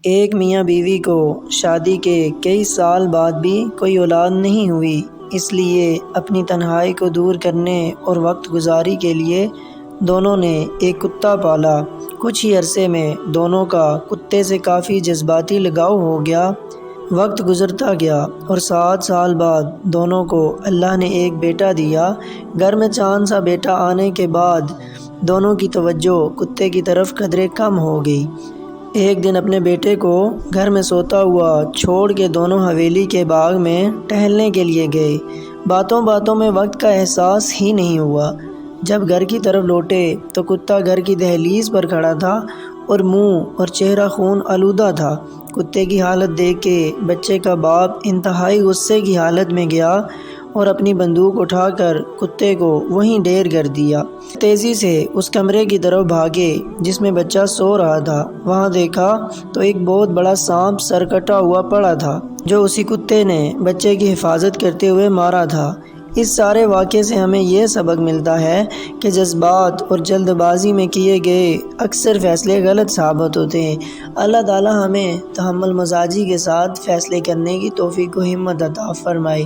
ایک میاں بیوی کو شادی کے کئی سال بعد بھی کوئی اولاد نہیں ہوئی، اس لیے اپنی تنہائی کو دور کرنے اور وقت گزاری کے لیے دونوں نے ایک کتا پالا۔ کچھ ہی عرصے میں دونوں کا کتے سے کافی جذباتی لگاؤ ہو گیا۔ وقت گزرتا گیا اور 7 سال بعد دونوں کو اللہ نے ایک بیٹا دیا۔ گھر میں چاند سا بیٹا آنے کے بعد دونوں کی توجہ کتے کی طرف قدرے کم ہو گئی۔ ایک دن اپنے بیٹے کو گھر میں سوتا ہوا چھوڑ کے دونوں حویلی کے باغ میں ٹہلنے کے لیے گئے۔ باتوں باتوں میں وقت کا احساس ہی نہیں ہوا۔ جب گھر کی طرف لوٹے تو کتا گھر کی دہلیز پر کھڑا تھا اور منہ اور چہرہ خون آلودہ تھا۔ کتے کی حالت دیکھ کے بچے کا باپ انتہائی غصے کی حالت میں گیا اور اپنی بندوق اٹھا کر کتے کو وہیں ڈھیر کر دیا۔ تیزی سے اس کمرے کی طرف بھاگے جس میں بچہ سو رہا تھا۔ وہاں دیکھا تو ایک بہت بڑا سانپ سر کٹا ہوا پڑا تھا جو اسی کتے نے بچے کی حفاظت کرتے ہوئے مارا تھا۔ اس سارے واقعے سے ہمیں یہ سبق ملتا ہے کہ جذبات اور جلد بازی میں کیے گئے اکثر فیصلے غلط ثابت ہوتے ہیں۔ اللہ تعالی ہمیں تحمل مزاجی کے ساتھ فیصلے کرنے کی توفیق و ہمت عطا فرمائے۔